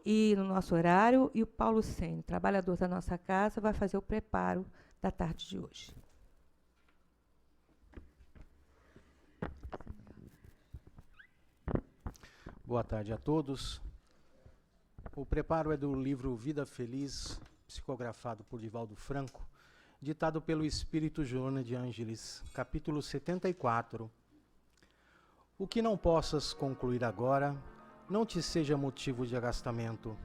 ir no nosso horário, e o Paulo Sene, trabalhador da nossa casa, vai fazer o preparo da tarde de hoje. Boa tarde a todos. O preparo é do livro Vida Feliz, psicografado por Divaldo Franco, ditado pelo espírito Joana de Ângeles, capítulo 74. O que não possas concluir agora, não te seja motivo de agastamento.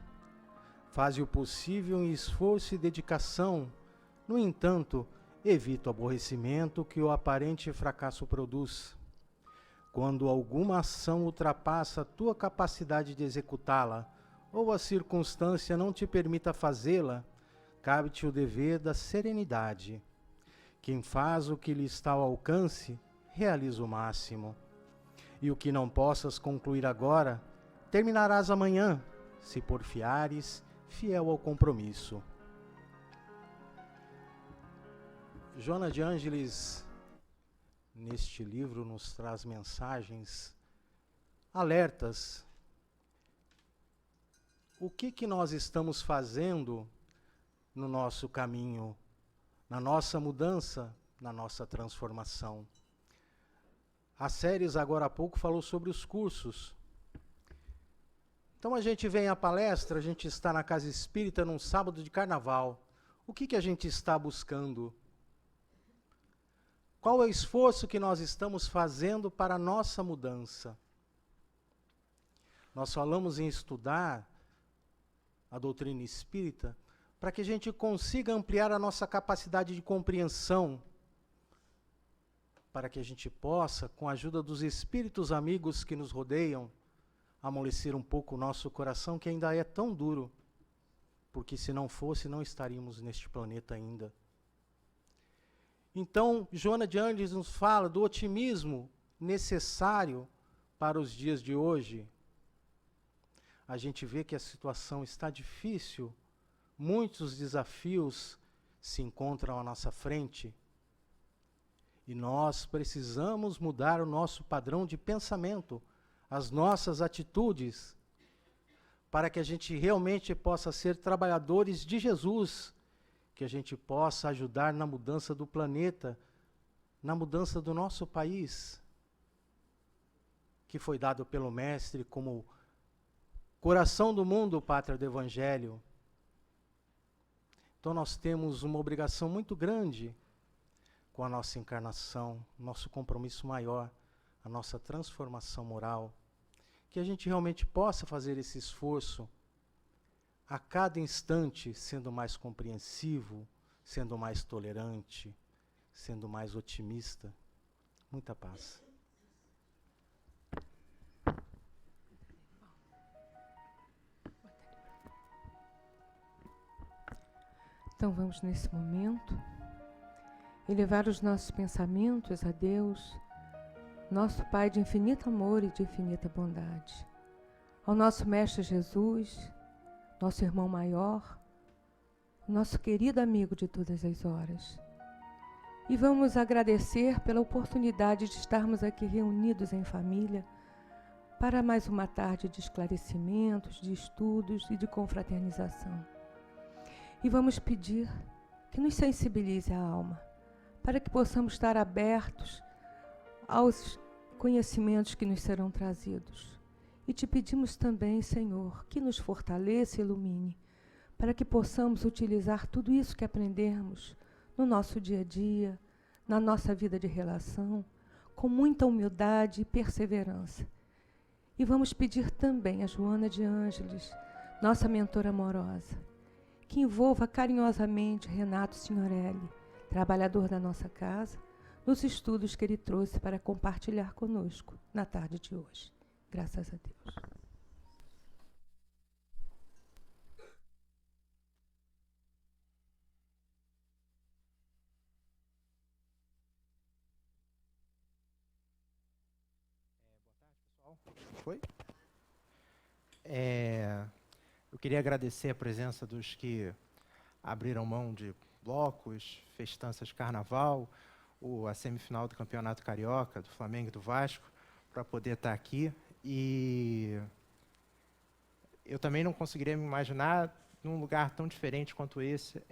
Faze o possível em esforço e dedicação. No entanto, evita o aborrecimento que o aparente fracasso produz. Quando alguma ação ultrapassa a tua capacidade de executá-la, ou a circunstância não te permita fazê-la, cabe-te o dever da serenidade. Quem faz o que lhe está ao alcance, realiza o máximo. E o que não possas concluir agora, terminarás amanhã, se porfiares, fiel ao compromisso. Joana de Ângeles, neste livro, nos traz mensagens alertas. O que nós estamos fazendo no nosso caminho, na nossa mudança, na nossa transformação? A Séries, agora há pouco, falou sobre os cursos. Então a gente vem à palestra, a gente está na Casa Espírita num sábado de carnaval. O que a gente está buscando? Qual é o esforço que nós estamos fazendo para a nossa mudança? Nós falamos em estudar a doutrina espírita para que a gente consiga ampliar a nossa capacidade de compreensão, para que a gente possa, com a ajuda dos espíritos amigos que nos rodeiam, amolecer um pouco o nosso coração, que ainda é tão duro, porque se não fosse, não estaríamos neste planeta ainda. Então, Joana de Ângeles nos fala do otimismo necessário para os dias de hoje. A gente vê que a situação está difícil, muitos desafios se encontram à nossa frente, e nós precisamos mudar o nosso padrão de pensamento, as nossas atitudes, para que a gente realmente possa ser trabalhadores de Jesus, que a gente possa ajudar na mudança do planeta, na mudança do nosso país, que foi dado pelo Mestre como coração do mundo, pátria do Evangelho. Então nós temos uma obrigação muito grande com a nossa encarnação, nosso compromisso maior, a nossa transformação moral, que a gente realmente possa fazer esse esforço a cada instante, sendo mais compreensivo, sendo mais tolerante, sendo mais otimista. Muita paz. Então vamos, nesse momento, elevar os nossos pensamentos a Deus, nosso Pai de infinito amor e de infinita bondade, ao nosso Mestre Jesus, nosso irmão maior, nosso querido amigo de todas as horas. E vamos agradecer pela oportunidade de estarmos aqui reunidos em família para mais uma tarde de esclarecimentos, de estudos e de confraternização. E vamos pedir que nos sensibilize a alma, para que possamos estar abertos aos conhecimentos que nos serão trazidos. E te pedimos também, Senhor, que nos fortaleça e ilumine, para que possamos utilizar tudo isso que aprendermos no nosso dia a dia, na nossa vida de relação, com muita humildade e perseverança. E vamos pedir também a Joana de Ângeles, nossa mentora amorosa, que envolva carinhosamente Renato Signorelli, trabalhador da nossa casa, nos estudos que ele trouxe para compartilhar conosco na tarde de hoje. Graças a Deus. Boa tarde, pessoal. Foi? Eu queria agradecer a presença dos que abriram mão de blocos, festanças de carnaval, a semifinal do Campeonato Carioca, do Flamengo e do Vasco, para poder estar aqui. E eu também não conseguiria me imaginar num lugar tão diferente quanto esse,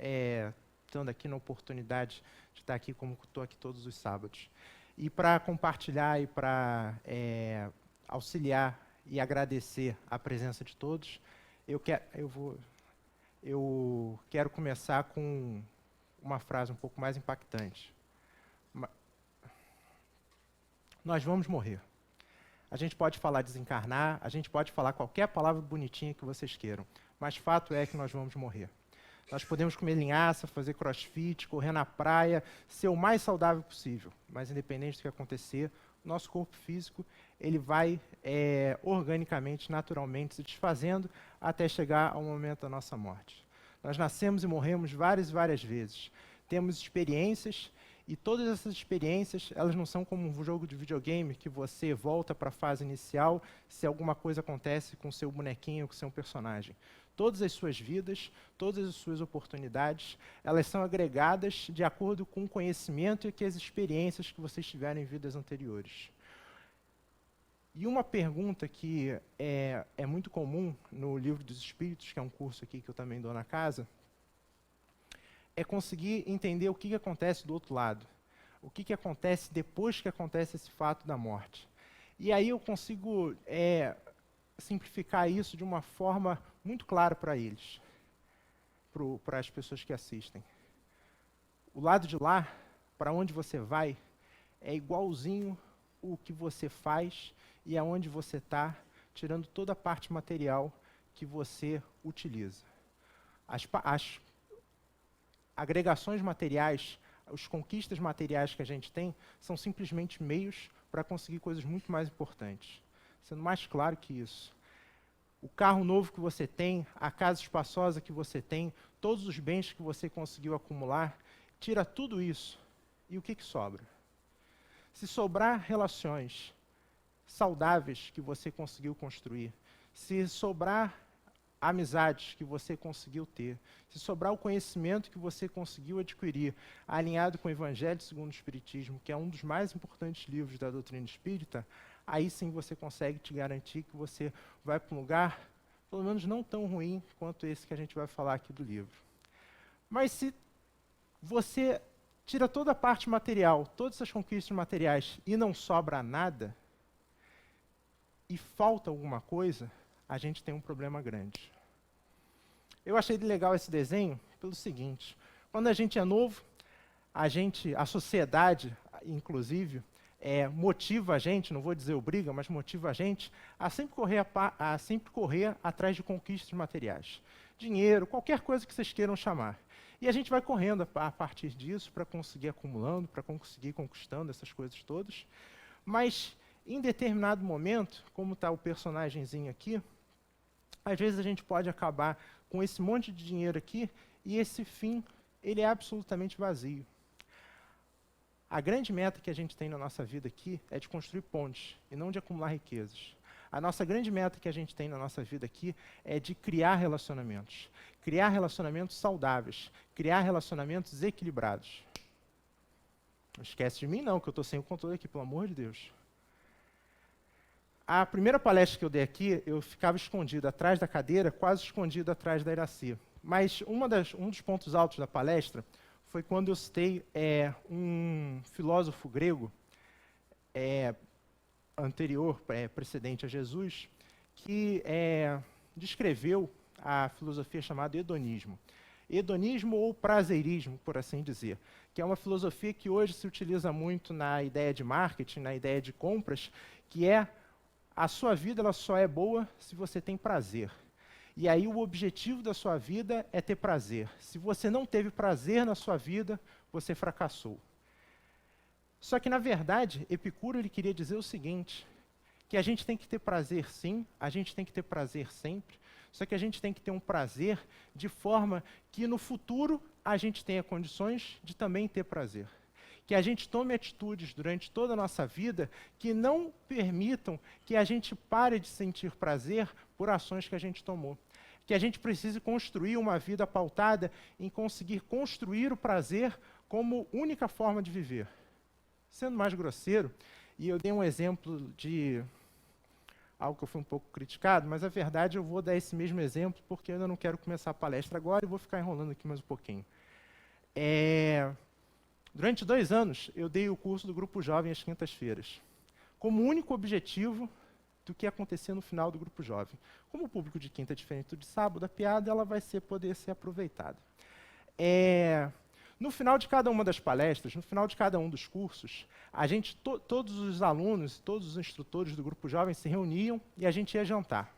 estando aqui na oportunidade de estar aqui como estou aqui todos os sábados. E para compartilhar e para auxiliar e agradecer a presença de todos, eu quero começar com uma frase um pouco mais impactante. Nós vamos morrer. A gente pode falar desencarnar, a gente pode falar qualquer palavra bonitinha que vocês queiram, mas fato é que nós vamos morrer. Nós podemos comer linhaça, fazer crossfit, correr na praia, ser o mais saudável possível, mas independente do que acontecer, nosso corpo físico ele vai organicamente, naturalmente, se desfazendo até chegar ao momento da nossa morte. Nós nascemos e morremos várias e várias vezes. Temos experiências, e todas essas experiências, elas não são como um jogo de videogame que você volta para a fase inicial se alguma coisa acontece com o seu bonequinho, com o seu personagem. Todas as suas vidas, todas as suas oportunidades, elas são agregadas de acordo com o conhecimento e com as experiências que vocês tiveram em vidas anteriores. E uma pergunta que é muito comum no Livro dos Espíritos, que é um curso aqui que eu também dou na casa, é conseguir entender o que acontece do outro lado. O que acontece depois que acontece esse fato da morte. E aí eu consigo simplificar isso de uma forma muito clara para eles, para as pessoas que assistem. O lado de lá, para onde você vai, é igualzinho o que você faz e aonde você está, tirando toda a parte material que você utiliza. As agregações materiais, as conquistas materiais que a gente tem, são simplesmente meios para conseguir coisas muito mais importantes. Sendo mais claro que isso. O carro novo que você tem, a casa espaçosa que você tem, todos os bens que você conseguiu acumular, tira tudo isso. E o que sobra? Se sobrar relações saudáveis que você conseguiu construir, se sobrar amizades que você conseguiu ter, se sobrar o conhecimento que você conseguiu adquirir, alinhado com o Evangelho segundo o Espiritismo, que é um dos mais importantes livros da doutrina espírita, aí sim você consegue te garantir que você vai para um lugar, pelo menos não tão ruim quanto esse que a gente vai falar aqui do livro. Mas se você tira toda a parte material, todas essas conquistas materiais, e não sobra nada, e falta alguma coisa, a gente tem um problema grande. Eu achei legal esse desenho pelo seguinte: quando a gente é novo, a sociedade, inclusive, motiva a gente, não vou dizer obriga, mas motiva a gente a sempre correr atrás de conquistas materiais. Dinheiro, qualquer coisa que vocês queiram chamar. E a gente vai correndo a partir disso para conseguir acumulando, para conseguir conquistando essas coisas todas. Mas, em determinado momento, como está o personagemzinho aqui, às vezes a gente pode acabar com esse monte de dinheiro aqui e esse fim, ele é absolutamente vazio. A grande meta que a gente tem na nossa vida aqui é de construir pontes e não de acumular riquezas. A nossa grande meta que a gente tem na nossa vida aqui é de criar relacionamentos saudáveis, criar relacionamentos equilibrados. Não esquece de mim não, que eu estou sem o controle aqui, pelo amor de Deus. A primeira palestra que eu dei aqui, eu ficava escondido atrás da cadeira, quase escondido atrás da Iraci. Mas um dos pontos altos da palestra foi quando eu citei um filósofo grego precedente a Jesus, que descreveu a filosofia chamada hedonismo. Hedonismo ou prazerismo, por assim dizer, que é uma filosofia que hoje se utiliza muito na ideia de marketing, na ideia de compras, que a sua vida ela só é boa se você tem prazer. E aí o objetivo da sua vida é ter prazer. Se você não teve prazer na sua vida, você fracassou. Só que, na verdade, Epicuro ele queria dizer o seguinte, que a gente tem que ter prazer sim, a gente tem que ter prazer sempre, só que a gente tem que ter um prazer de forma que no futuro a gente tenha condições de também ter prazer. Que a gente tome atitudes durante toda a nossa vida que não permitam que a gente pare de sentir prazer por ações que a gente tomou. Que a gente precise construir uma vida pautada em conseguir construir o prazer como única forma de viver. Sendo mais grosseiro, e eu dei um exemplo de algo que eu fui um pouco criticado, mas a verdade eu vou dar esse mesmo exemplo, porque eu ainda não quero começar a palestra agora e vou ficar enrolando aqui mais um pouquinho. Durante 2 anos, eu dei o curso do Grupo Jovem às quintas-feiras, como único objetivo do que acontecia no final do Grupo Jovem. Como o público de quinta é diferente do de sábado, a piada ela vai poder ser aproveitada. No final de cada uma das palestras, no final de cada um dos cursos, todos os alunos, todos os instrutores do Grupo Jovem se reuniam e a gente ia jantar.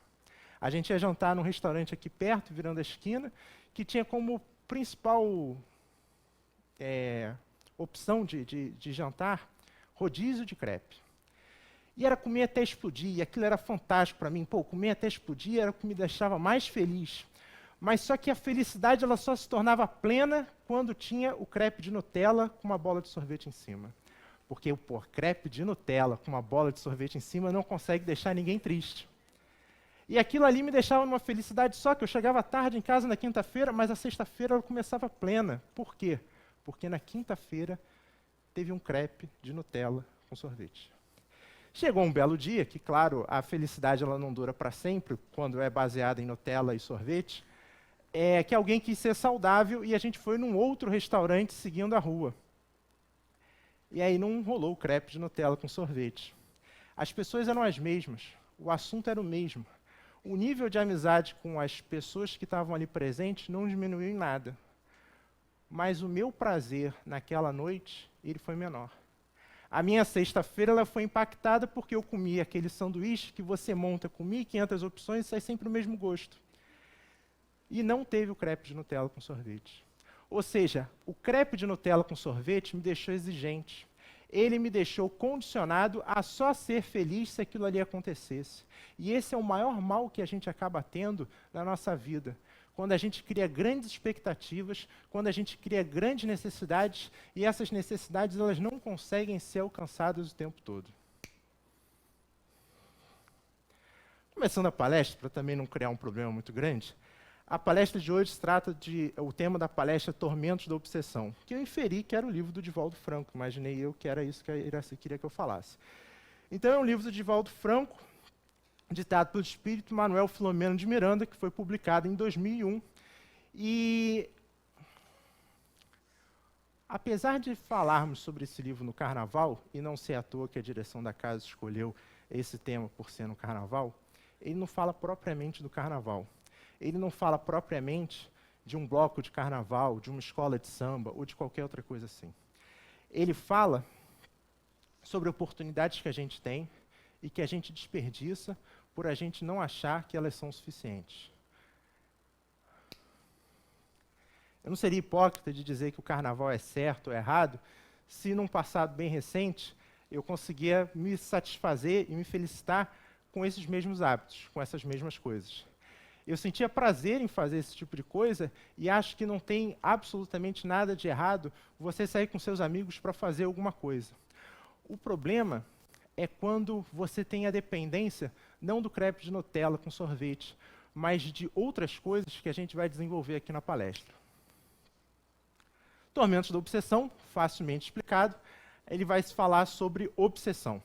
A gente ia jantar num restaurante aqui perto, virando a esquina, que tinha como principal opção de jantar rodízio de crepe. E era comer até explodir, e aquilo era fantástico para mim. Comer até explodir era o que me deixava mais feliz. Mas só que a felicidade ela só se tornava plena quando tinha o crepe de Nutella com uma bola de sorvete em cima. Porque, crepe de Nutella com uma bola de sorvete em cima não consegue deixar ninguém triste. E aquilo ali me deixava numa felicidade só, que eu chegava tarde em casa na quinta-feira, mas a sexta-feira ela começava plena. Por quê? Porque na quinta-feira teve um crepe de Nutella com sorvete. Chegou um belo dia, que claro, a felicidade ela não dura para sempre, quando é baseada em Nutella e sorvete, que alguém quis ser saudável e a gente foi num outro restaurante seguindo a rua. E aí não rolou o crepe de Nutella com sorvete. As pessoas eram as mesmas, o assunto era o mesmo. O nível de amizade com as pessoas que estavam ali presentes não diminuiu em nada. Mas o meu prazer naquela noite, ele foi menor. A minha sexta-feira ela foi impactada porque eu comi aquele sanduíche que você monta com 1.500 opções e sai sempre o mesmo gosto. E não teve o crepe de Nutella com sorvete. Ou seja, o crepe de Nutella com sorvete me deixou exigente. Ele me deixou condicionado a só ser feliz se aquilo ali acontecesse. E esse é o maior mal que a gente acaba tendo na nossa vida. Quando a gente cria grandes expectativas, quando a gente cria grandes necessidades, e essas necessidades elas não conseguem ser alcançadas o tempo todo. Começando a palestra, para também não criar um problema muito grande, a palestra de hoje trata o tema da palestra Tormentos da Obsessão, que eu inferi que era o livro do Divaldo Franco, imaginei eu que era isso que a Iraci queria que eu falasse. Então é um livro do Divaldo Franco, ditado pelo espírito Manuel Filomeno de Miranda, que foi publicado em 2001. E, apesar de falarmos sobre esse livro no Carnaval, e não ser à toa que a direção da casa escolheu esse tema por ser no Carnaval, ele não fala propriamente do Carnaval. Ele não fala propriamente de um bloco de Carnaval, de uma escola de samba, ou de qualquer outra coisa assim. Ele fala sobre oportunidades que a gente tem e que a gente desperdiça por a gente não achar que elas são suficientes. Eu não seria hipócrita de dizer que o Carnaval é certo ou errado, se num passado bem recente eu conseguia me satisfazer e me felicitar com esses mesmos hábitos, com essas mesmas coisas. Eu sentia prazer em fazer esse tipo de coisa e acho que não tem absolutamente nada de errado você sair com seus amigos para fazer alguma coisa. O problema é quando você tem a dependência, não do crepe de Nutella com sorvete, mas de outras coisas que a gente vai desenvolver aqui na palestra. Tormentos da Obsessão, facilmente explicado, ele vai se falar sobre obsessão.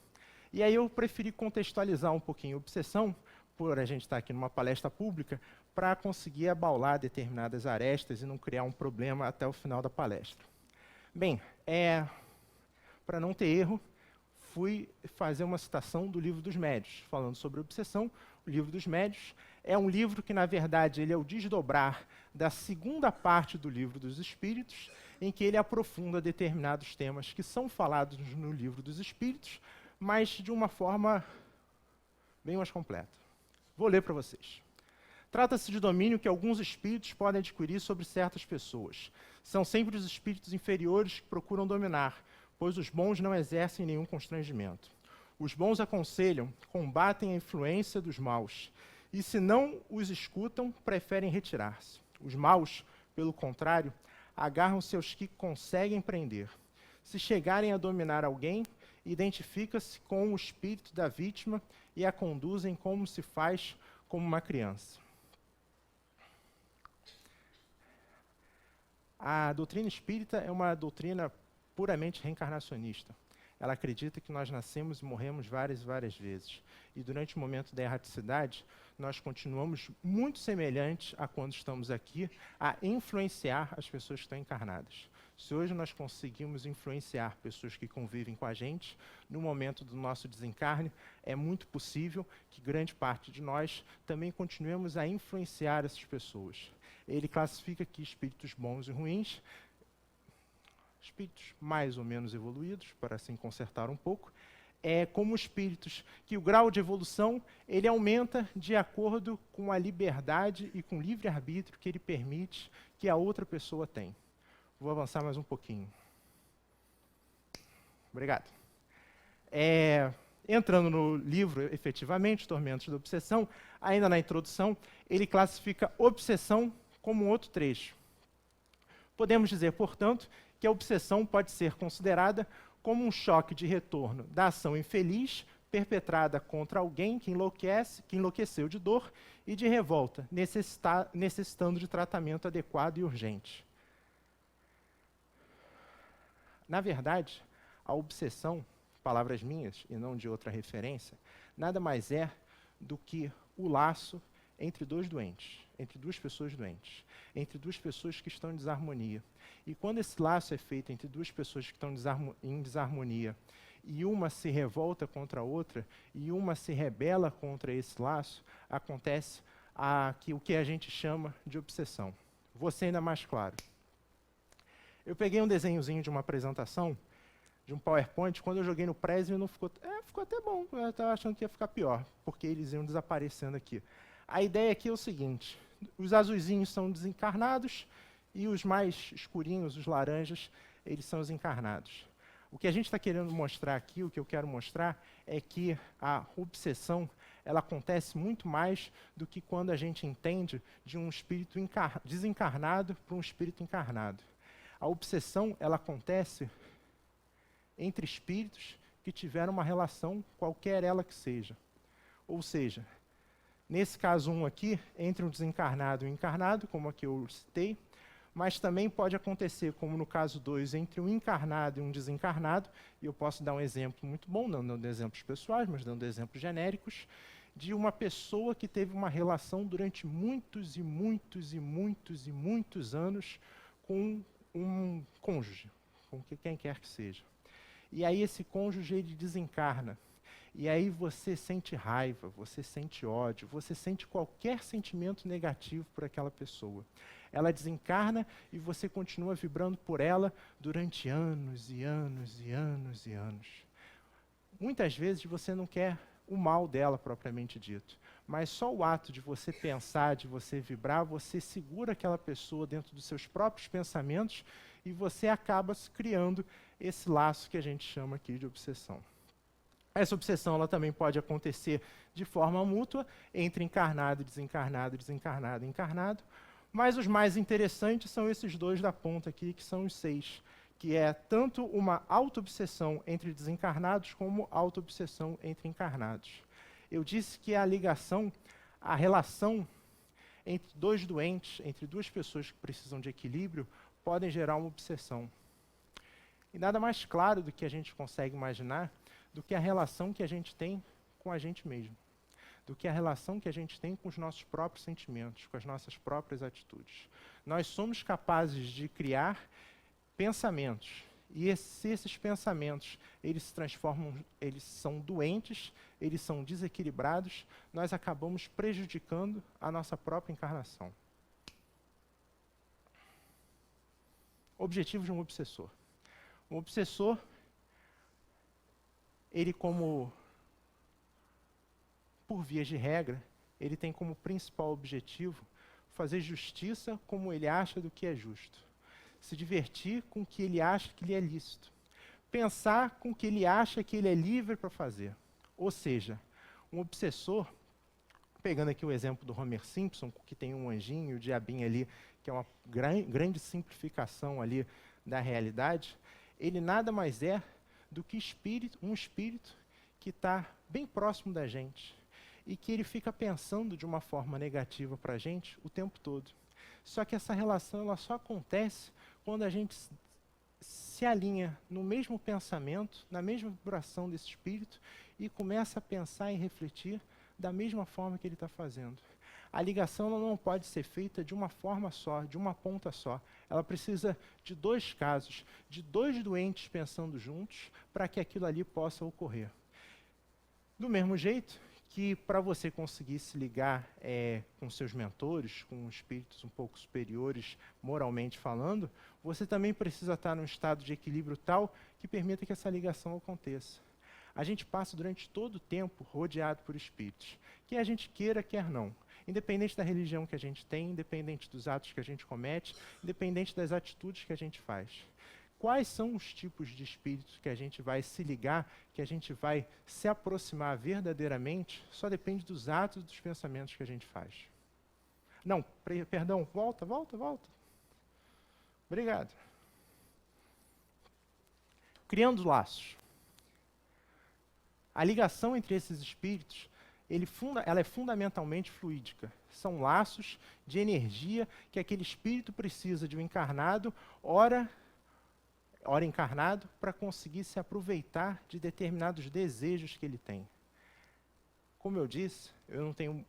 E aí eu preferi contextualizar um pouquinho a obsessão, por a gente estar aqui numa palestra pública, para conseguir abaular determinadas arestas e não criar um problema até o final da palestra. Bem, para não ter erro, fui fazer uma citação do Livro dos Médiuns, falando sobre obsessão. O Livro dos Médiuns é um livro que, na verdade, ele é o desdobrar da segunda parte do Livro dos Espíritos, em que ele aprofunda determinados temas que são falados no Livro dos Espíritos, mas de uma forma bem mais completa. Vou ler para vocês. Trata-se de domínio que alguns espíritos podem adquirir sobre certas pessoas. São sempre os espíritos inferiores que procuram dominar, pois os bons não exercem nenhum constrangimento. Os bons aconselham, combatem a influência dos maus, e se não os escutam, preferem retirar-se. Os maus, pelo contrário, agarram-se aos que conseguem prender. Se chegarem a dominar alguém, identifica-se com o espírito da vítima e a conduzem como se faz como uma criança. A doutrina espírita é uma doutrina puramente reencarnacionista. Ela acredita que nós nascemos e morremos várias e várias vezes. E durante o momento da erraticidade, nós continuamos muito semelhantes a quando estamos aqui, a influenciar as pessoas que estão encarnadas. Se hoje nós conseguimos influenciar pessoas que convivem com a gente, no momento do nosso desencarne, é muito possível que grande parte de nós também continuemos a influenciar essas pessoas. Ele classifica aqui espíritos bons e ruins, espíritos mais ou menos evoluídos, para assim consertar um pouco, como espíritos que o grau de evolução ele aumenta de acordo com a liberdade e com o livre-arbítrio que ele permite que a outra pessoa tem. Vou avançar mais um pouquinho. Obrigado. Entrando no livro, efetivamente, Tormentos da Obsessão, ainda na introdução, ele classifica obsessão como um outro trecho. Podemos dizer, portanto, que a obsessão pode ser considerada como um choque de retorno da ação infeliz perpetrada contra alguém que enlouqueceu de dor e de revolta, necessitando de tratamento adequado e urgente. Na verdade, a obsessão, palavras minhas e não de outra referência, nada mais é do que o laço entre dois doentes, entre duas pessoas doentes, entre duas pessoas que estão em desarmonia. E quando esse laço é feito entre duas pessoas que estão em desarmonia, e uma se revolta contra a outra, e uma se rebela contra esse laço, acontece o que a gente chama de obsessão. Vou ser ainda mais claro. Eu peguei um desenhozinho de uma apresentação, de um PowerPoint, quando eu joguei no Prezi, não ficou... ficou até bom, eu estava achando que ia ficar pior, porque eles iam desaparecendo aqui. A ideia aqui é o seguinte, os azuizinhos são desencarnados, e os mais escurinhos, os laranjas, eles são os encarnados. O que a gente está querendo mostrar aqui, o que eu quero mostrar, é que a obsessão ela acontece muito mais do que quando a gente entende de um espírito desencarnado para um espírito encarnado. A obsessão ela acontece entre espíritos que tiveram uma relação, qualquer ela que seja. Ou seja, nesse caso 1 aqui, entre um desencarnado e um encarnado, como aqui eu citei, mas também pode acontecer, como no caso 2, entre um encarnado e um desencarnado, e eu posso dar um exemplo muito bom, não dando exemplos pessoais, mas dando exemplos genéricos, de uma pessoa que teve uma relação durante muitos e muitos e muitos e muitos anos com um cônjuge, com quem quer que seja. E aí esse cônjuge ele desencarna. E aí você sente raiva, você sente ódio, você sente qualquer sentimento negativo por aquela pessoa. Ela desencarna e você continua vibrando por ela durante anos e anos e anos e anos. Muitas vezes você não quer o mal dela propriamente dito, mas só o ato de você pensar, de você vibrar, você segura aquela pessoa dentro dos seus próprios pensamentos e você acaba criando esse laço que a gente chama aqui de obsessão. Essa obsessão ela também pode acontecer de forma mútua entre encarnado, desencarnado, desencarnado e encarnado, mas os mais interessantes são esses dois da ponta aqui, que são os 6, que é tanto uma auto-obsessão entre desencarnados como auto-obsessão entre encarnados. Eu disse que a ligação, a relação entre dois doentes, entre duas pessoas que precisam de equilíbrio, podem gerar uma obsessão. E nada mais claro do que a gente consegue imaginar do que a relação que a gente tem com a gente mesmo, do que a relação que a gente tem com os nossos próprios sentimentos, com as nossas próprias atitudes. Nós somos capazes de criar pensamentos, e se esses pensamentos eles se transformam, eles são doentes, eles são desequilibrados, nós acabamos prejudicando a nossa própria encarnação. Objetivos de um obsessor. Um obsessor, ele como, por vias de regra, ele tem como principal objetivo fazer justiça como ele acha do que é justo. Se divertir com o que ele acha que lhe é lícito. Pensar com o que ele acha que ele é livre para fazer. Ou seja, um obsessor, pegando aqui o exemplo do Homer Simpson, que tem um anjinho e o diabinho ali, que é uma grande simplificação ali da realidade, ele nada mais é do que um espírito que está bem próximo da gente e que ele fica pensando de uma forma negativa para a gente o tempo todo. Só que essa relação ela só acontece quando a gente se alinha no mesmo pensamento, na mesma vibração desse espírito e começa a pensar e refletir da mesma forma que ele está fazendo. A ligação ela não pode ser feita de uma forma só, de uma ponta só. Ela precisa de 2 casos, de 2 doentes pensando juntos, para que aquilo ali possa ocorrer. Do mesmo jeito que para você conseguir se ligar com seus mentores, com espíritos um pouco superiores, moralmente falando, você também precisa estar num estado de equilíbrio tal que permita que essa ligação aconteça. A gente passa durante todo o tempo rodeado por espíritos, quer a gente queira, quer não. Independente da religião que a gente tem, independente dos atos que a gente comete, independente das atitudes que a gente faz. Quais são os tipos de espíritos que a gente vai se ligar, que a gente vai se aproximar verdadeiramente, só depende dos atos e dos pensamentos que a gente faz. Não, perdão, volta. Obrigado. Criando laços. A ligação entre esses espíritos, ela é fundamentalmente fluídica. São laços de energia que aquele espírito precisa de um encarnado, ora encarnado, para conseguir se aproveitar de determinados desejos que ele tem. Como eu disse, eu não tenho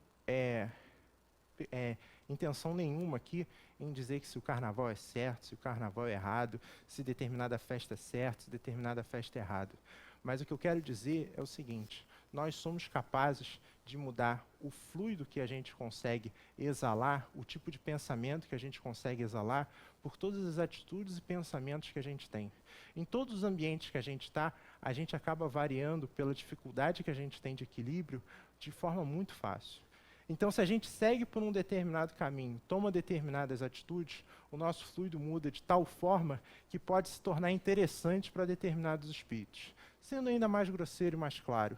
intenção nenhuma aqui em dizer que se o carnaval é certo, se o carnaval é errado, se determinada festa é certa, se determinada festa é errada. Mas o que eu quero dizer é o seguinte: nós somos capazes de mudar o fluido que a gente consegue exalar, o tipo de pensamento que a gente consegue exalar, por todas as atitudes e pensamentos que a gente tem. Em todos os ambientes que a gente está, a gente acaba variando pela dificuldade que a gente tem de equilíbrio de forma muito fácil. Então, se a gente segue por um determinado caminho, toma determinadas atitudes, o nosso fluido muda de tal forma que pode se tornar interessante para determinados espíritos. Sendo ainda mais grosseiro e mais claro,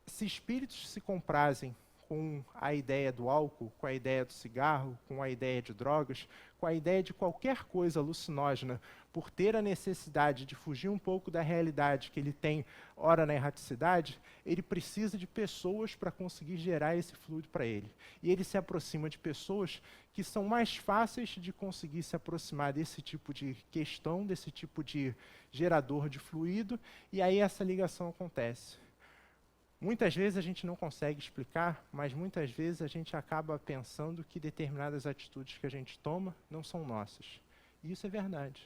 se espíritos se comprazem com a ideia do álcool, com a ideia do cigarro, com a ideia de drogas, com a ideia de qualquer coisa alucinógena, por ter a necessidade de fugir um pouco da realidade que ele tem, ora na erraticidade, ele precisa de pessoas para conseguir gerar esse fluido para ele. E ele se aproxima de pessoas que são mais fáceis de conseguir se aproximar desse tipo de questão, desse tipo de gerador de fluido, e aí essa ligação acontece. Muitas vezes a gente não consegue explicar, mas muitas vezes a gente acaba pensando que determinadas atitudes que a gente toma não são nossas. E isso é verdade.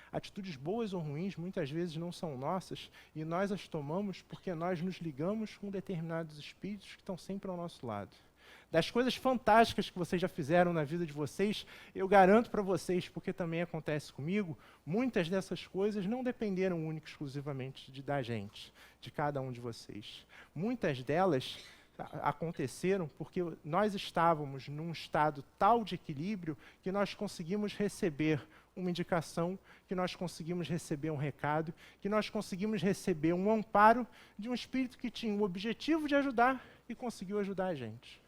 Atitudes boas ou ruins muitas vezes não são nossas e nós as tomamos porque nós nos ligamos com determinados espíritos que estão sempre ao nosso lado. Das coisas fantásticas que vocês já fizeram na vida de vocês, eu garanto para vocês, porque também acontece comigo, muitas dessas coisas não dependeram única e exclusivamente da gente, de cada um de vocês. Muitas delas aconteceram porque nós estávamos num estado tal de equilíbrio que nós conseguimos receber uma indicação, que nós conseguimos receber um recado, que nós conseguimos receber um amparo de um espírito que tinha o objetivo de ajudar e conseguiu ajudar a gente.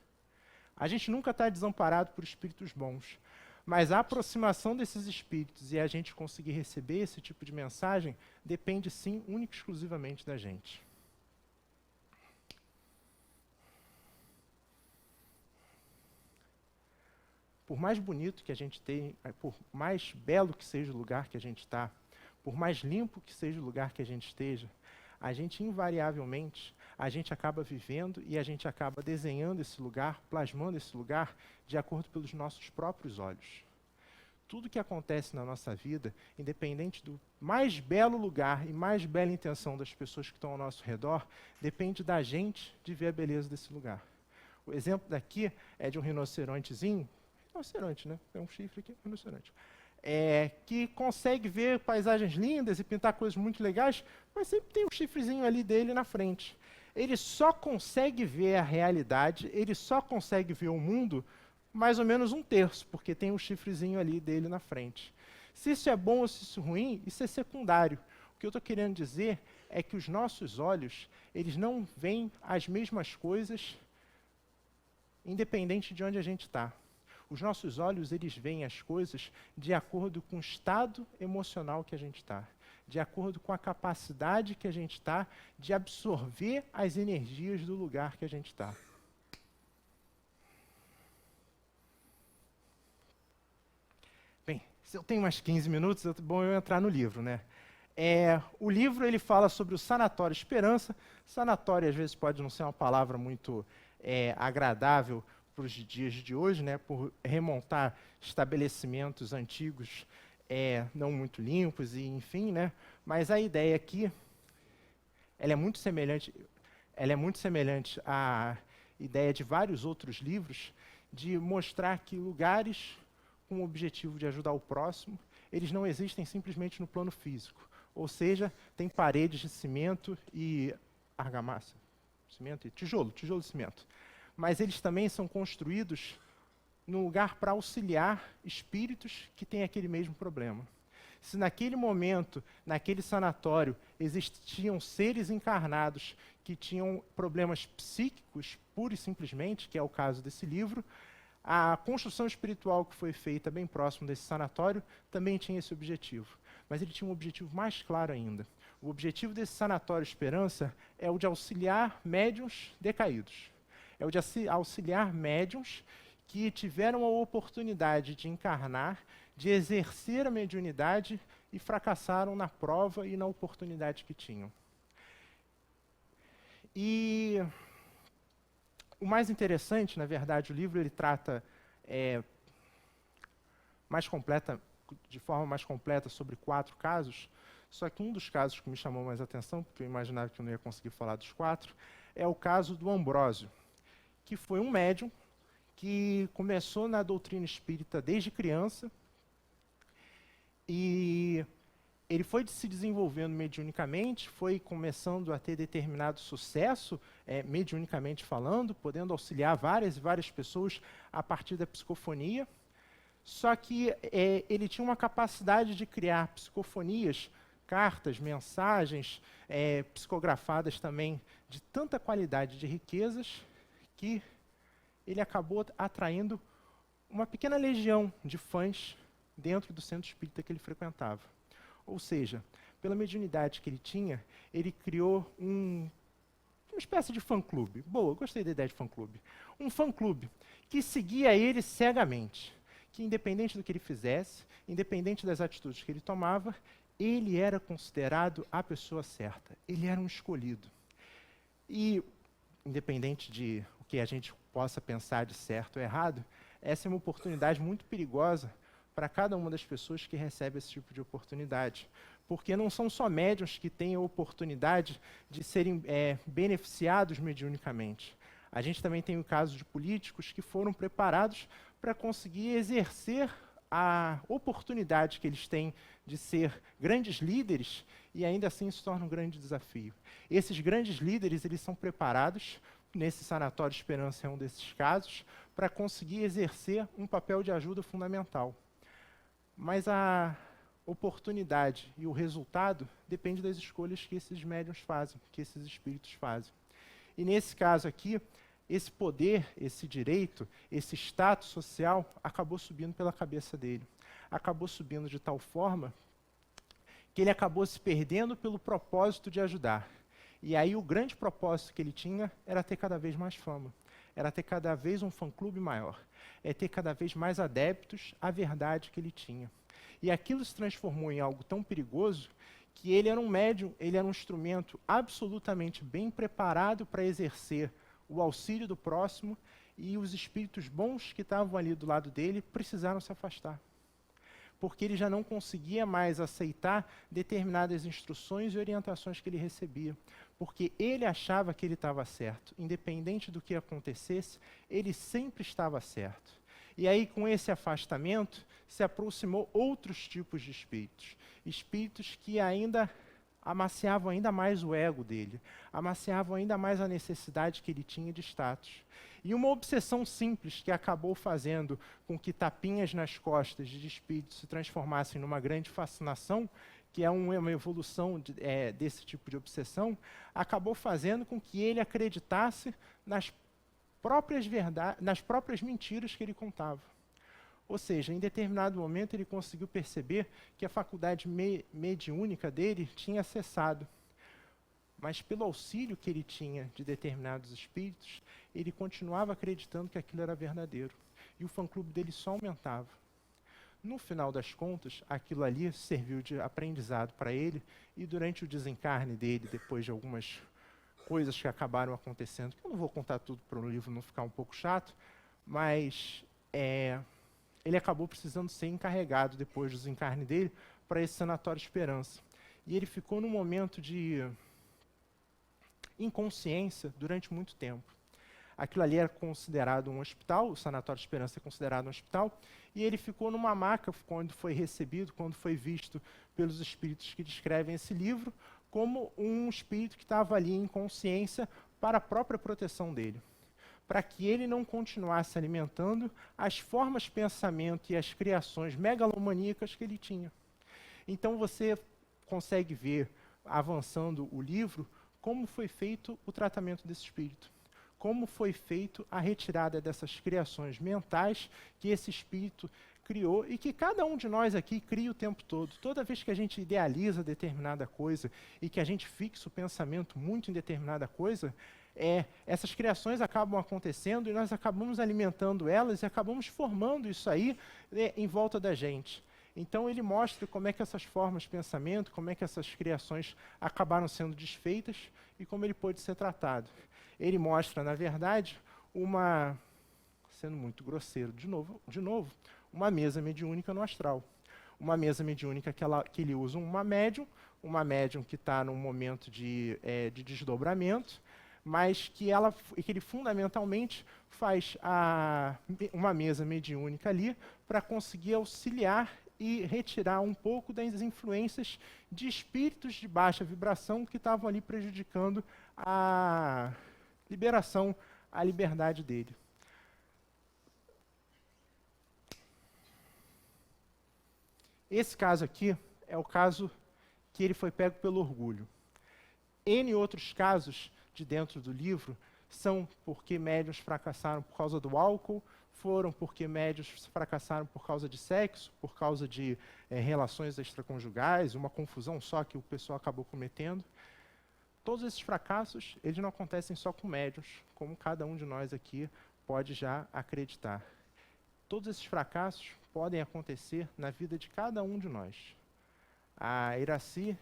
A gente nunca está desamparado por espíritos bons, mas a aproximação desses espíritos e a gente conseguir receber esse tipo de mensagem depende, sim, única e exclusivamente da gente. Por mais bonito que a gente tenha, por mais belo que seja o lugar que a gente está, por mais limpo que seja o lugar que a gente esteja, a gente invariavelmente, a gente acaba vivendo e a gente acaba desenhando esse lugar, plasmando esse lugar de acordo pelos nossos próprios olhos. Tudo que acontece na nossa vida, independente do mais belo lugar e mais bela intenção das pessoas que estão ao nosso redor, depende da gente de ver a beleza desse lugar. O exemplo daqui é de um rinocerontezinho, rinoceronte, né? É um chifre aqui, rinoceronte. Que consegue ver paisagens lindas e pintar coisas muito legais, mas sempre tem um chifrezinho ali dele na frente. Ele só consegue ver a realidade, ele só consegue ver o mundo mais ou menos 1/3, porque tem um chifrezinho ali dele na frente. Se isso é bom ou se isso é ruim, isso é secundário. O que eu estou querendo dizer é que os nossos olhos, eles não veem as mesmas coisas, independente de onde a gente está. Os nossos olhos, eles veem as coisas de acordo com o estado emocional que a gente está, de acordo com a capacidade que a gente está de absorver as energias do lugar que a gente está. Bem, Se eu tenho mais 15 minutos, é bom eu entrar no livro, né? O livro ele fala sobre o Sanatório Esperança. Sanatório, às vezes, pode não ser uma palavra muito agradável para os dias de hoje, né? Por remontar estabelecimentos antigos não muito limpos, e enfim, né? Mas a ideia aqui, ela é muito semelhante à ideia de vários outros livros, de mostrar que lugares com o objetivo de ajudar o próximo, eles não existem simplesmente no plano físico. Ou seja, tem paredes de cimento e argamassa, cimento e tijolo e cimento. Mas eles também são construídos num lugar para auxiliar espíritos que têm aquele mesmo problema. Se naquele momento, naquele sanatório, existiam seres encarnados que tinham problemas psíquicos, pura e simplesmente, que é o caso desse livro, a construção espiritual que foi feita bem próximo desse sanatório também tinha esse objetivo. Mas ele tinha um objetivo mais claro ainda. O objetivo desse Sanatório Esperança é o de auxiliar médiuns decaídos. É o de auxiliar médiuns que tiveram a oportunidade de encarnar, de exercer a mediunidade e fracassaram na prova e na oportunidade que tinham. E o mais interessante, na verdade, o livro ele trata de forma mais completa sobre 4 casos, só que um dos casos que me chamou mais atenção, porque eu imaginava que eu não ia conseguir falar dos 4, é o caso do Ambrósio, que foi um médium que começou na doutrina espírita desde criança, e ele foi se desenvolvendo mediunicamente, foi começando a ter determinado sucesso, mediunicamente falando, podendo auxiliar várias e várias pessoas a partir da psicofonia. Só que ele tinha uma capacidade de criar psicofonias, cartas, mensagens, psicografadas também, de tanta qualidade de riquezas, que ele acabou atraindo uma pequena legião de fãs dentro do centro espírita que ele frequentava. Ou seja, pela mediunidade que ele tinha, ele criou uma espécie de fã-clube. Boa, gostei da ideia de fã-clube. Um fã-clube que seguia ele cegamente, que independente do que ele fizesse, independente das atitudes que ele tomava, ele era considerado a pessoa certa. Ele era um escolhido. E, independente de o que a gente possa pensar de certo ou errado, essa é uma oportunidade muito perigosa para cada uma das pessoas que recebe esse tipo de oportunidade. Porque não são só médiuns que têm a oportunidade de serem beneficiados mediunicamente. A gente também tem o caso de políticos que foram preparados para conseguir exercer a oportunidade que eles têm de ser grandes líderes, e ainda assim se torna um grande desafio. Esses grandes líderes, eles são preparados, nesse Sanatório Esperança é um desses casos, para conseguir exercer um papel de ajuda fundamental. Mas a oportunidade e o resultado depende das escolhas que esses médiuns fazem, que esses espíritos fazem. E nesse caso aqui, esse poder, esse direito, esse status social acabou subindo pela cabeça dele. Acabou subindo de tal forma que ele acabou se perdendo pelo propósito de ajudar. E aí o grande propósito que ele tinha era ter cada vez mais fama, era ter cada vez um fã-clube maior, é ter cada vez mais adeptos à verdade que ele tinha. E aquilo se transformou em algo tão perigoso que ele era um médium, ele era um instrumento absolutamente bem preparado para exercer o auxílio do próximo, e os espíritos bons que estavam ali do lado dele precisaram se afastar. Porque ele já não conseguia mais aceitar determinadas instruções e orientações que ele recebia. Porque ele achava que ele estava certo. Independente do que acontecesse, ele sempre estava certo. E aí, com esse afastamento, se aproximou outros tipos de espíritos. Espíritos que ainda amaciavam ainda mais o ego dele, amaciavam ainda mais a necessidade que ele tinha de status. E uma obsessão simples que acabou fazendo com que tapinhas nas costas de espíritos se transformassem numa grande fascinação, que é uma evolução desse tipo de obsessão, acabou fazendo com que ele acreditasse nas próprias mentiras que ele contava. Ou seja, em determinado momento ele conseguiu perceber que a faculdade mediúnica dele tinha cessado. Mas pelo auxílio que ele tinha de determinados espíritos, ele continuava acreditando que aquilo era verdadeiro. E o fã-clube dele só aumentava. no final das contas, aquilo ali serviu de aprendizado para ele, e durante o desencarne dele, depois de algumas coisas que acabaram acontecendo, que eu não vou contar tudo para o livro não ficar um pouco chato, mas ele acabou precisando ser encarregado, depois do desencarne dele, para esse Sanatório Esperança. E ele ficou num momento de inconsciência durante muito tempo. Aquilo ali era considerado um hospital, o Sanatório Esperança é considerado um hospital, e ele ficou numa maca quando foi recebido, quando foi visto pelos espíritos que descrevem esse livro, como um espírito que estava ali em consciência para a própria proteção dele, para que ele não continuasse alimentando as formas de pensamento e as criações megalomaníacas que ele tinha. Então você consegue ver, avançando o livro, como foi feito o tratamento desse espírito, como foi feito a retirada dessas criações mentais que esse espírito criou e que cada um de nós aqui cria o tempo todo. Toda vez que a gente idealiza determinada coisa e que a gente fixa o pensamento muito em determinada coisa, essas criações acabam acontecendo e nós acabamos alimentando elas e acabamos formando isso aí em volta da gente. Então ele mostra como é que essas formas de pensamento, como é que essas criações acabaram sendo desfeitas e como ele pôde ser tratado. Ele mostra, na verdade, sendo muito grosseiro de novo, uma mesa mediúnica no astral. Uma mesa mediúnica que ele usa uma médium que está num momento de desdobramento, mas que ele fundamentalmente faz uma mesa mediúnica ali para conseguir auxiliar e retirar um pouco das influências de espíritos de baixa vibração que estavam ali prejudicando a liberação, a liberdade dele. Esse caso aqui é o caso que ele foi pego pelo orgulho. N outros casos de dentro do livro são porque médiuns fracassaram por causa do álcool, foram porque médiuns fracassaram por causa de sexo, por causa de relações extraconjugais, uma confusão só que o pessoal acabou cometendo. Todos esses fracassos, eles não acontecem só com médiuns, como cada um de nós aqui pode já acreditar. Todos esses fracassos podem acontecer na vida de cada um de nós. A Iraci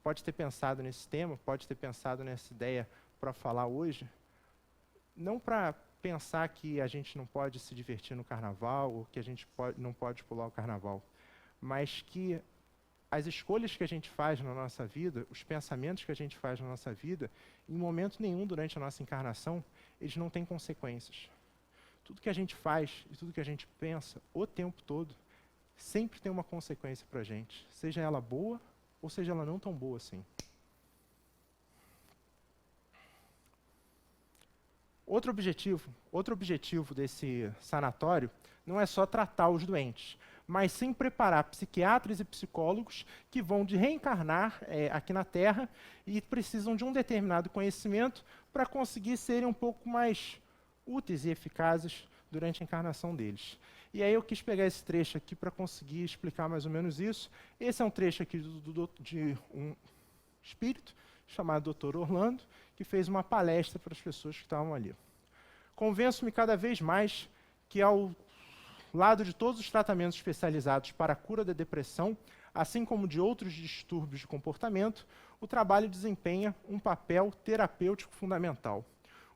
pode ter pensado nesse tema, pode ter pensado nessa ideia para falar hoje, não para pensar que a gente não pode se divertir no carnaval, ou que a gente não pode pular o carnaval, mas que as escolhas que a gente faz na nossa vida, os pensamentos que a gente faz na nossa vida, em momento nenhum durante a nossa encarnação, eles não têm consequências. Tudo que a gente faz e tudo que a gente pensa o tempo todo, sempre tem uma consequência para a gente, seja ela boa ou seja ela não tão boa assim. Outro objetivo desse sanatório não é só tratar os doentes, mas sim preparar psiquiatras e psicólogos que vão reencarnar aqui na Terra e precisam de um determinado conhecimento para conseguir serem um pouco mais úteis e eficazes durante a encarnação deles. E aí eu quis pegar esse trecho aqui para conseguir explicar mais ou menos isso. Esse é um trecho aqui de um espírito chamado Dr. Orlando, que fez uma palestra para as pessoas que estavam ali. Convenço-me cada vez mais que, ao lado de todos os tratamentos especializados para a cura da depressão, assim como de outros distúrbios de comportamento, o trabalho desempenha um papel terapêutico fundamental.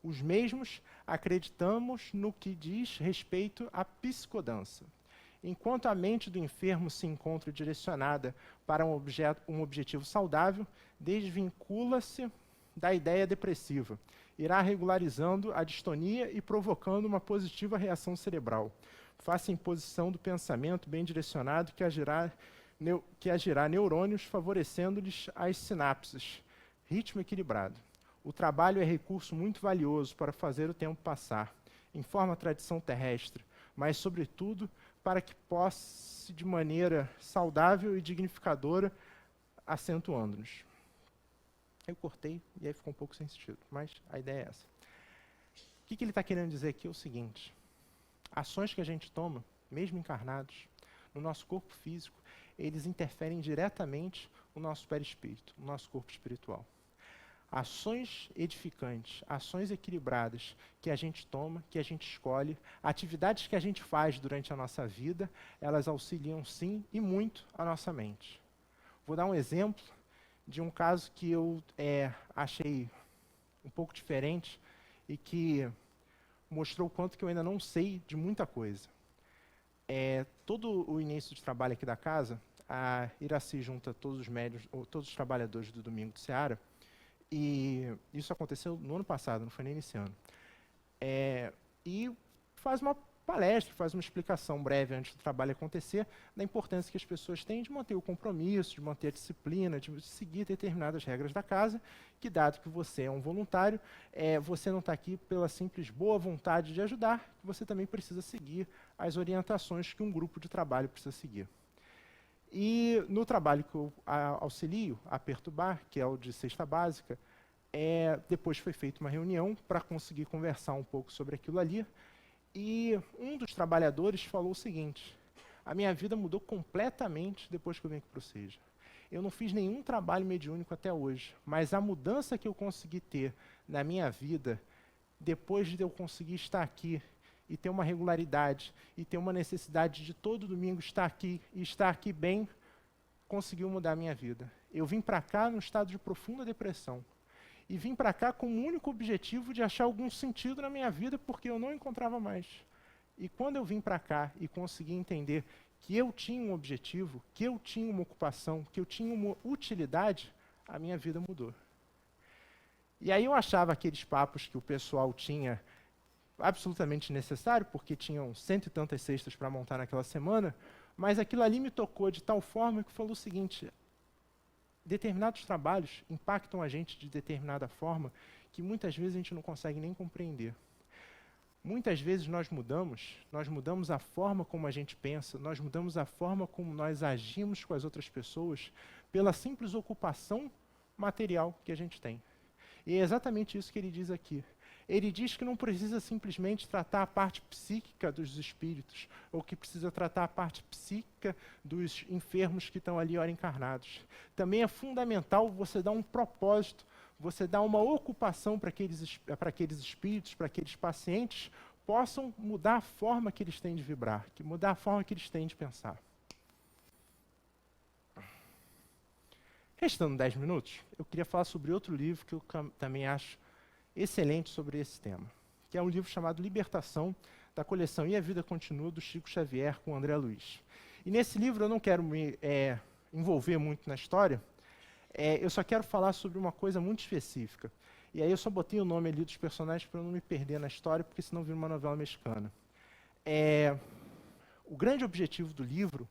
Os mesmos acreditamos no que diz respeito à psicodança. Enquanto a mente do enfermo se encontra direcionada para um objetivo saudável, desvincula-se da ideia depressiva, irá regularizando a distonia e provocando uma positiva reação cerebral, face à imposição do pensamento bem direcionado que agirá neurônios, favorecendo-lhes as sinapses, ritmo equilibrado. O trabalho é recurso muito valioso para fazer o tempo passar, informa a tradição terrestre, mas, sobretudo, para que possa, de maneira saudável e dignificadora, acentuando-nos. Eu cortei e aí ficou um pouco sem sentido, mas a ideia é essa. O que ele está querendo dizer aqui é o seguinte: ações que a gente toma, mesmo encarnados, no nosso corpo físico, eles interferem diretamente no nosso perispírito, no nosso corpo espiritual. ações edificantes, ações equilibradas que a gente toma, que a gente escolhe, atividades que a gente faz durante a nossa vida, elas auxiliam sim e muito a nossa mente. Vou dar um exemplo de um caso que eu achei um pouco diferente e que mostrou o quanto que eu ainda não sei de muita coisa. Todo o início de trabalho aqui da casa, a Iraci junta todos os médios, todos os trabalhadores do Domingo do Seara, e isso aconteceu no ano passado, não foi nem nesse ano. E faz uma palestra, faz uma explicação breve antes do trabalho acontecer, da importância que as pessoas têm de manter o compromisso, de manter a disciplina, de seguir determinadas regras da casa, que dado que você é um voluntário, você não está aqui pela simples boa vontade de ajudar, que você também precisa seguir as orientações que um grupo de trabalho precisa seguir. E no trabalho que eu auxilio a perturbar, que é o de cesta básica, depois foi feita uma reunião para conseguir conversar um pouco sobre aquilo ali, e um dos trabalhadores falou o seguinte: a minha vida mudou completamente depois que eu vim aqui para o SEJA. Eu não fiz nenhum trabalho mediúnico até hoje, mas a mudança que eu consegui ter na minha vida, depois de eu conseguir estar aqui e ter uma regularidade, e ter uma necessidade de todo domingo estar aqui, e estar aqui bem, conseguiu mudar a minha vida. Eu vim para cá num estado de profunda depressão. E vim para cá com o único objetivo de achar algum sentido na minha vida, porque eu não encontrava mais. E quando eu vim para cá e consegui entender que eu tinha um objetivo, que eu tinha uma ocupação, que eu tinha uma utilidade, a minha vida mudou. E aí eu achava aqueles papos que o pessoal tinha absolutamente necessário, porque tinham 100 e tantas cestas para montar naquela semana, mas aquilo ali me tocou de tal forma que falou o seguinte: determinados trabalhos impactam a gente de determinada forma que muitas vezes a gente não consegue nem compreender. Muitas vezes nós mudamos a forma como a gente pensa, nós mudamos a forma como nós agimos com as outras pessoas pela simples ocupação material que a gente tem. E é exatamente isso que ele diz aqui. Ele diz que não precisa simplesmente tratar a parte psíquica dos espíritos, ou que precisa tratar a parte psíquica dos enfermos que estão ali ora encarnados. Também é fundamental você dar um propósito, você dar uma ocupação para aqueles espíritos, para aqueles pacientes, possam mudar a forma que eles têm de vibrar, mudar a forma que eles têm de pensar. Restando 10 minutos, eu queria falar sobre outro livro que eu também acho excelente sobre esse tema, que é um livro chamado Libertação, da coleção E a Vida Continua, do Chico Xavier, com André Luiz. E nesse livro eu não quero me envolver muito na história, eu só quero falar sobre uma coisa muito específica. E aí eu só botei o nome ali dos personagens para eu não me perder na história, porque senão vira uma novela mexicana. O grande objetivo do livro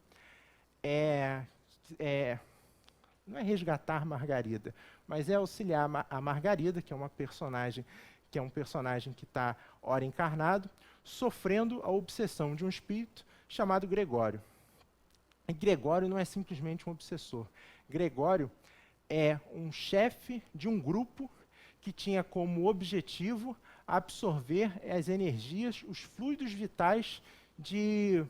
não é resgatar Margarida, mas é auxiliar a Margarida, que é um personagem que está ora encarnado, sofrendo a obsessão de um espírito chamado Gregório. E Gregório não é simplesmente um obsessor. Gregório é um chefe de um grupo que tinha como objetivo absorver as energias, os fluidos vitais de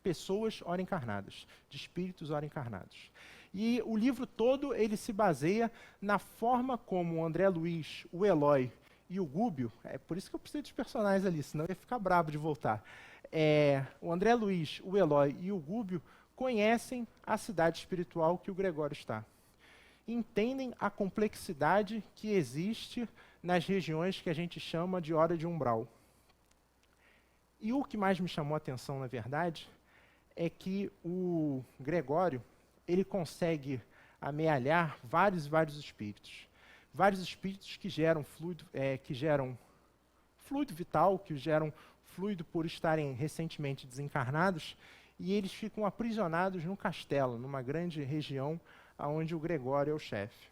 pessoas ora encarnadas, de espíritos ora encarnados. E o livro todo ele se baseia na forma como o André Luiz, o Eloy e o Gúbio, por isso que eu precisei dos personagens ali, senão eu ia ficar bravo de voltar. O André Luiz, o Eloy e o Gúbio conhecem a cidade espiritual que o Gregório está. Entendem a complexidade que existe nas regiões que a gente chama de hora de umbral. E o que mais me chamou a atenção, na verdade, é que o Gregório ele consegue amealhar vários e vários espíritos. Vários espíritos que geram fluido vital, que geram fluido por estarem recentemente desencarnados, e eles ficam aprisionados num castelo, numa grande região, onde o Gregório é o chefe.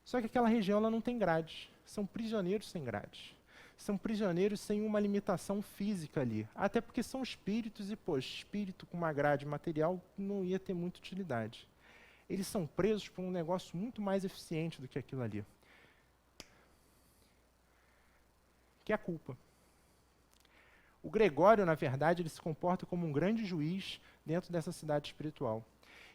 Só que aquela região ela não tem grades, são prisioneiros sem grades. São prisioneiros sem uma limitação física ali. Até porque são espíritos e, espírito com uma grade material não ia ter muita utilidade. Eles são presos por um negócio muito mais eficiente do que aquilo ali. Que é a culpa. O Gregório, na verdade, ele se comporta como um grande juiz dentro dessa cidade espiritual.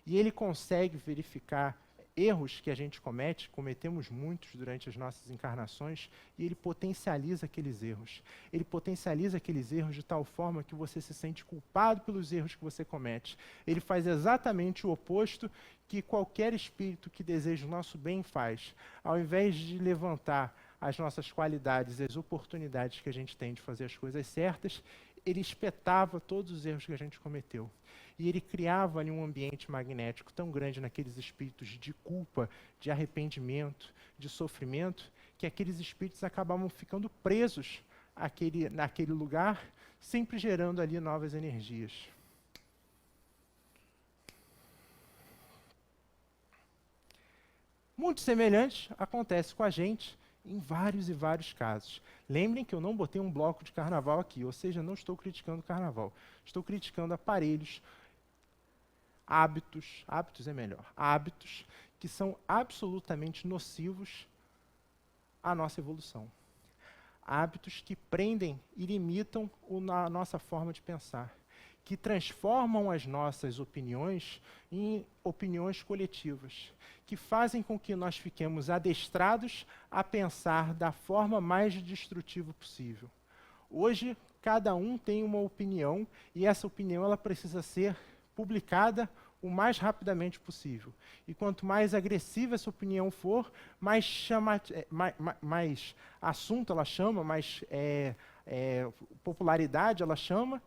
E ele consegue verificar erros que a gente comete, cometemos muitos durante as nossas encarnações, e ele potencializa aqueles erros. Ele potencializa aqueles erros de tal forma que você se sente culpado pelos erros que você comete. Ele faz exatamente o oposto que qualquer espírito que deseja o nosso bem faz. Ao invés de levantar as nossas qualidades e as oportunidades que a gente tem de fazer as coisas certas, ele espetava todos os erros que a gente cometeu. E ele criava ali um ambiente magnético tão grande naqueles espíritos de culpa, de arrependimento, de sofrimento, que aqueles espíritos acabavam ficando presos naquele lugar, sempre gerando ali novas energias. Muito semelhante acontece com a gente em vários e vários casos. Lembrem que eu não botei um bloco de carnaval aqui, ou seja, não estou criticando o carnaval. Estou criticando aparelhos, hábitos que são absolutamente nocivos à nossa evolução. Hábitos que prendem e limitam a nossa forma de pensar, que transformam as nossas opiniões em opiniões coletivas, que fazem com que nós fiquemos adestrados a pensar da forma mais destrutiva possível. Hoje, cada um tem uma opinião, e essa opinião ela precisa ser publicada o mais rapidamente possível. E quanto mais agressiva essa opinião for, mais assunto ela chama, mais popularidade ela chama,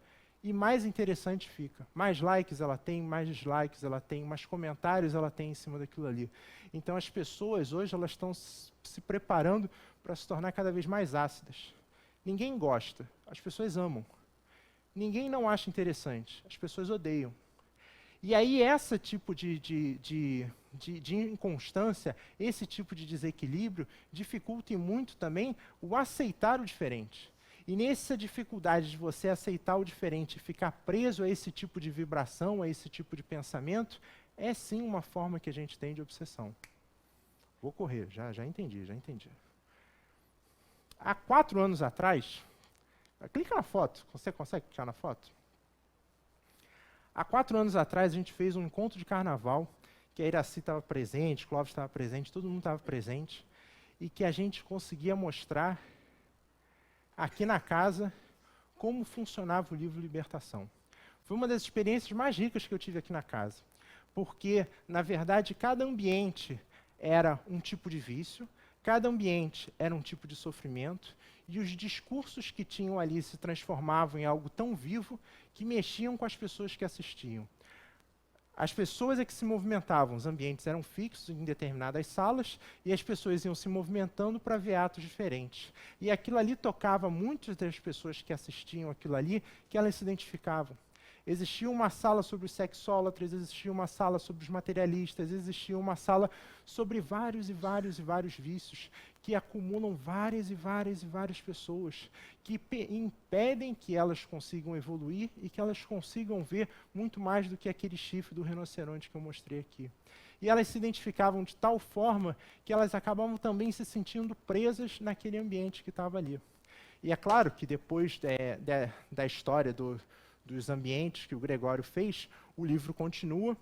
e mais interessante fica. Mais likes ela tem, mais dislikes ela tem, mais comentários ela tem em cima daquilo ali. Então as pessoas hoje elas estão se preparando para se tornar cada vez mais ácidas. Ninguém gosta, as pessoas amam. Ninguém não acha interessante, as pessoas odeiam. E aí esse tipo de inconstância, esse tipo de desequilíbrio, dificulta muito também o aceitar o diferente. E nessa dificuldade de você aceitar o diferente e ficar preso a esse tipo de vibração, a esse tipo de pensamento, é sim uma forma que a gente tem de obsessão. Vou correr, já entendi. Há 4 anos atrás, clica na foto, você consegue clicar na foto? Há 4 anos atrás, a gente fez um encontro de carnaval, que a Iraci estava presente, Clóvis estava presente, todo mundo estava presente, e que a gente conseguia mostrar aqui na casa como funcionava o livro Libertação. Foi uma das experiências mais ricas que eu tive aqui na casa, porque, na verdade, cada ambiente era um tipo de vício, cada ambiente era um tipo de sofrimento, e os discursos que tinham ali se transformavam em algo tão vivo que mexiam com as pessoas que assistiam. As pessoas é que se movimentavam, os ambientes eram fixos em determinadas salas, e as pessoas iam se movimentando para ver atos diferentes. E aquilo ali tocava muitas das pessoas que assistiam aquilo ali, que elas se identificavam. Existia uma sala sobre os sexólatras, existia uma sala sobre os materialistas, existia uma sala sobre vários vícios que acumulam várias pessoas, que impedem que elas consigam evoluir e que elas consigam ver muito mais do que aquele chifre do rinoceronte que eu mostrei aqui. E elas se identificavam de tal forma que elas acabavam também se sentindo presas naquele ambiente que estava ali. E é claro que depois da história dos ambientes que o Gregório fez, o livro continua.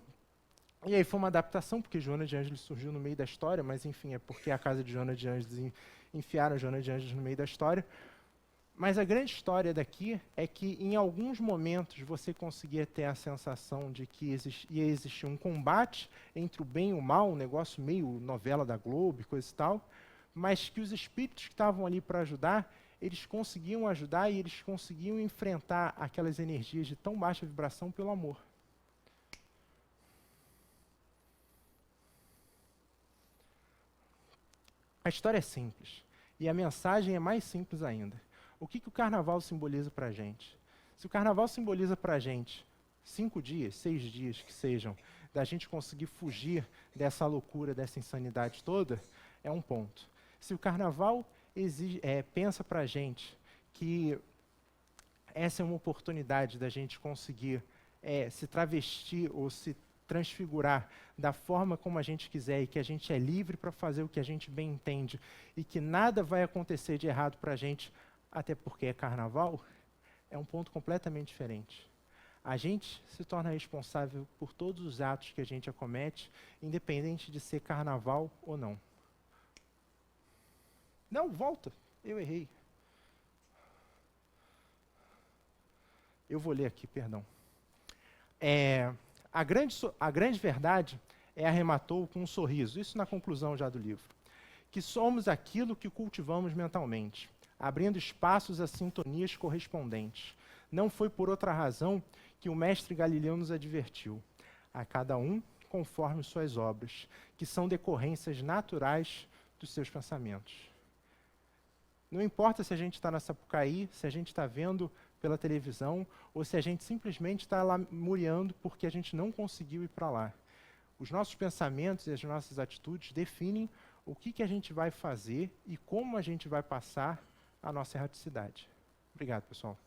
E aí foi uma adaptação, porque Joana de Ângeles surgiu no meio da história, mas enfim, é porque a casa de Joana de Ângeles enfiaram Joana de Ângeles no meio da história. Mas a grande história daqui é que em alguns momentos você conseguia ter a sensação de que ia existir um combate entre o bem e o mal, um negócio meio novela da Globo, coisa e tal, mas que os espíritos que estavam ali para ajudar, eles conseguiam ajudar e eles conseguiam enfrentar aquelas energias de tão baixa vibração pelo amor. A história é simples, e a mensagem é mais simples ainda. O que o carnaval simboliza para a gente? Se o carnaval simboliza para a gente 5 dias, 6 dias que sejam, da gente conseguir fugir dessa loucura, dessa insanidade toda, é um ponto. Se o carnaval pensa para a gente que essa é uma oportunidade da gente conseguir se travestir ou se transfigurar da forma como a gente quiser e que a gente é livre para fazer o que a gente bem entende e que nada vai acontecer de errado para a gente, até porque é carnaval, é um ponto completamente diferente. A gente se torna responsável por todos os atos que a gente acomete, independente de ser carnaval ou não. Não, volta. Eu errei. Eu vou ler aqui, perdão. A grande verdade arrematou com um sorriso, isso na conclusão já do livro, que somos aquilo que cultivamos mentalmente, abrindo espaços a sintonias correspondentes. Não foi por outra razão que o mestre Galileu nos advertiu, a cada um conforme suas obras, que são decorrências naturais dos seus pensamentos. Não importa se a gente está na Sapucaí, se a gente está vendo pela televisão, ou se a gente simplesmente está lá muriando porque a gente não conseguiu ir para lá. Os nossos pensamentos e as nossas atitudes definem o que a gente vai fazer e como a gente vai passar a nossa erraticidade. Obrigado, pessoal.